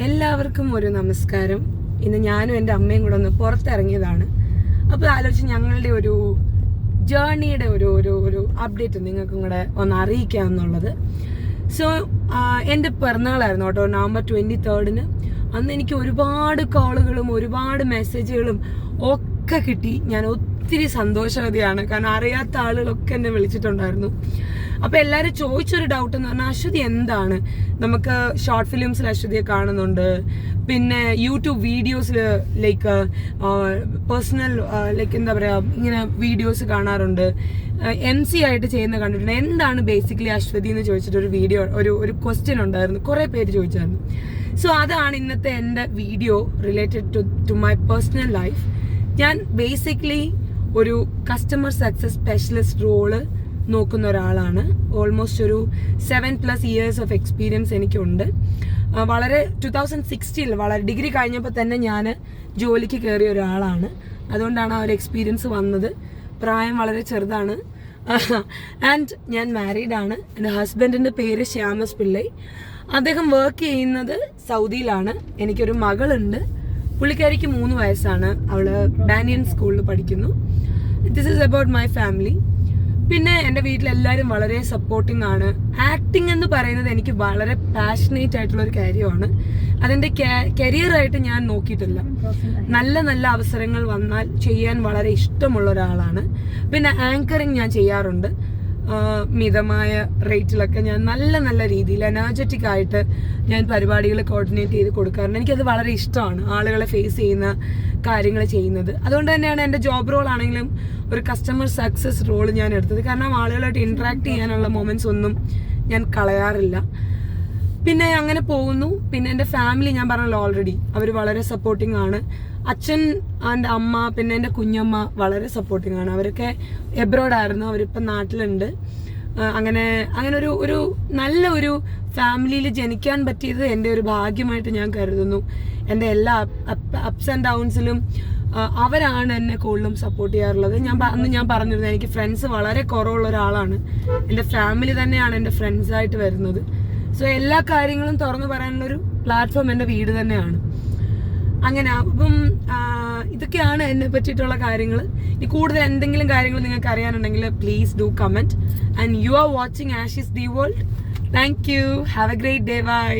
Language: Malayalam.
എല്ലാവർക്കും ഒരു നമസ്കാരം. ഇന്ന് ഞാനും എൻ്റെ അമ്മയും കൂടെ ഒന്ന് പുറത്തിറങ്ങിയതാണ്. അപ്പോൾ ആലോചിച്ച് ഞങ്ങളുടെ ഒരു ജേർണിയുടെ ഒരു അപ്ഡേറ്റ് നിങ്ങൾക്കും കൂടെ ഒന്ന് അറിയിക്കാം എന്നുള്ളത്. സോ എൻ്റെ പിറന്നാളായിരുന്നു കേട്ടോ, നവംബർ 23 അന്ന് എനിക്ക് ഒരുപാട് കോളുകളും ഒരുപാട് മെസ്സേജുകളും ഒക്കെ കിട്ടി. ഞാൻ ഒത്തിരി സന്തോഷവതിയാണ്, കാരണം അറിയാത്ത ആളുകളൊക്കെ എന്നെ വിളിച്ചിട്ടുണ്ടായിരുന്നു. അപ്പോൾ എല്ലാവരും ചോദിച്ചൊരു ഡൗട്ട് എന്ന് പറഞ്ഞാൽ, അശ്വതി എന്താണ്, നമുക്ക് ഷോർട്ട് ഫിലിംസിൽ അശ്വതിയെ കാണുന്നുണ്ട്, പിന്നെ യൂട്യൂബ് വീഡിയോസിൽ ലൈക്ക് പേഴ്സണൽ ലൈക്ക് എന്താ പറയുക, ഇങ്ങനെ വീഡിയോസ് കാണാറുണ്ട്, MC ആയിട്ട് ചെയ്യുന്ന കണ്ടിട്ടുണ്ട്, എന്താണ് ബേസിക്കലി അശ്വതി എന്ന് ചോദിച്ചിട്ട് ഒരു വീഡിയോ ഒരു ക്വസ്റ്റ്യൻ ഉണ്ടായിരുന്നു, കുറേ പേര് ചോദിച്ചായിരുന്നു. സോ അതാണ് ഇന്നത്തെ എൻ്റെ video related to my personal life. ഞാൻ ബേസിക്കലി ഒരു കസ്റ്റമർ സക്സസ് സ്പെഷ്യലിസ്റ്റ് റോള് നോക്കുന്ന ഒരാളാണ്. ഓൾമോസ്റ്റ് ഒരു 7+ years ഓഫ് എക്സ്പീരിയൻസ് എനിക്കുണ്ട്. വളരെ 2016 വളരെ ഡിഗ്രി കഴിഞ്ഞപ്പോൾ തന്നെ ഞാൻ ജോലിക്ക് കയറിയ ഒരാളാണ്. അതുകൊണ്ടാണ് ആ ഒരു എക്സ്പീരിയൻസ് വന്നത്. പ്രായം വളരെ ചെറുതാണ്. ആൻഡ് ഞാൻ മാരീഡാണ്. എൻ്റെ ഹസ്ബൻഡിൻ്റെ പേര് ശ്യാമസ് പിള്ളൈ. അദ്ദേഹം വർക്ക് ചെയ്യുന്നത് സൗദിയിലാണ്. എനിക്കൊരു മകളുണ്ട്. പുള്ളിക്കാരിക്ക് 3 വയസ്സാണ്. അവള് ബാനിയൻ സ്കൂളിൽ പഠിക്കുന്നു. This is about my family. പിന്നെ എൻ്റെ വീട്ടിലെല്ലാവരും വളരെ സപ്പോർട്ടിംഗ് ആണ്. ആക്ടിങ് എന്ന് പറയുന്നത് എനിക്ക് വളരെ പാഷനേറ്റ് ആയിട്ടുള്ള ഒരു കാര്യമാണ്. അതെൻ്റെ കരിയറായിട്ട് ഞാൻ നോക്കിയിട്ടില്ല. നല്ല നല്ല അവസരങ്ങൾ വന്നാൽ ചെയ്യാൻ വളരെ ഇഷ്ടമുള്ള ഒരാളാണ്. പിന്നെ ആങ്കറിങ് ഞാൻ ചെയ്യാറുണ്ട്. മിതമായ റേറ്റിലൊക്കെ ഞാൻ നല്ല രീതിയിൽ എനർജറ്റിക് ആയിട്ട് ഞാൻ പരിപാടികൾ കോർഡിനേറ്റ് ചെയ്ത് കൊടുക്കാറുണ്ട്. എനിക്കത് വളരെ ഇഷ്ടമാണ്, ആളുകളെ ഫേസ് ചെയ്യുന്ന കാര്യങ്ങൾ ചെയ്യുന്നത്. അതുകൊണ്ട് തന്നെയാണ് എൻ്റെ ജോബ് റോൾ ആണെങ്കിലും ഒരു കസ്റ്റമർ സക്സസ് റോൾ ഞാൻ എടുത്തത്. കാരണം ആളുകളായിട്ട് ഇൻട്രാക്ട് ചെയ്യാനുള്ള മൊമെന്റ്സ് ഒന്നും ഞാൻ കളയാറില്ല. പിന്നെ അങ്ങനെ പോകുന്നു. പിന്നെ എൻ്റെ ഫാമിലി ഞാൻ പറഞ്ഞല്ലോ ഓൾറെഡി, അവർ വളരെ സപ്പോർട്ടിംഗ് ആണ്. അച്ഛൻ ആൻഡ് അമ്മ പിന്നെ എൻ്റെ കുഞ്ഞമ്മ വളരെ സപ്പോർട്ടിംഗ് ആണ്. അവരൊക്കെ എബ്രോഡായിരുന്നു, അവരിപ്പം നാട്ടിലുണ്ട്. അങ്ങനെ ഒരു നല്ല ഒരു ഫാമിലിയിൽ ജനിക്കാൻ പറ്റിയത് എൻ്റെ ഒരു ഭാഗ്യമായിട്ട് ഞാൻ കരുതുന്നു. എൻ്റെ എല്ലാ അപ്സ് ആൻഡ് ഡൗൺസിലും അവരാണ് എന്നെ കൂടുതലും സപ്പോർട്ട് ചെയ്യാറുള്ളത്. അന്ന് ഞാൻ പറഞ്ഞിരുന്നു, എനിക്ക് ഫ്രണ്ട്സ് വളരെ കുറവുള്ള ഒരാളാണ്. എൻ്റെ ഫാമിലി തന്നെയാണ് എൻ്റെ ഫ്രണ്ട്സായിട്ട് വരുന്നത്. സോ എല്ലാ കാര്യങ്ങളും തുറന്നു പറയാനുള്ളൊരു പ്ലാറ്റ്ഫോം എൻ്റെ വീട് തന്നെയാണ്. അങ്ങനെ അപ്പം ഇതൊക്കെയാണ് എന്നെ പറ്റിയിട്ടുള്ള കാര്യങ്ങൾ. ഇനി കൂടുതൽ എന്തെങ്കിലും കാര്യങ്ങൾ നിങ്ങൾക്ക് അറിയാനുണ്ടെങ്കിൽ please do comment. And you are watching ആഷീസ് the world. Thank you. Have a great day. By.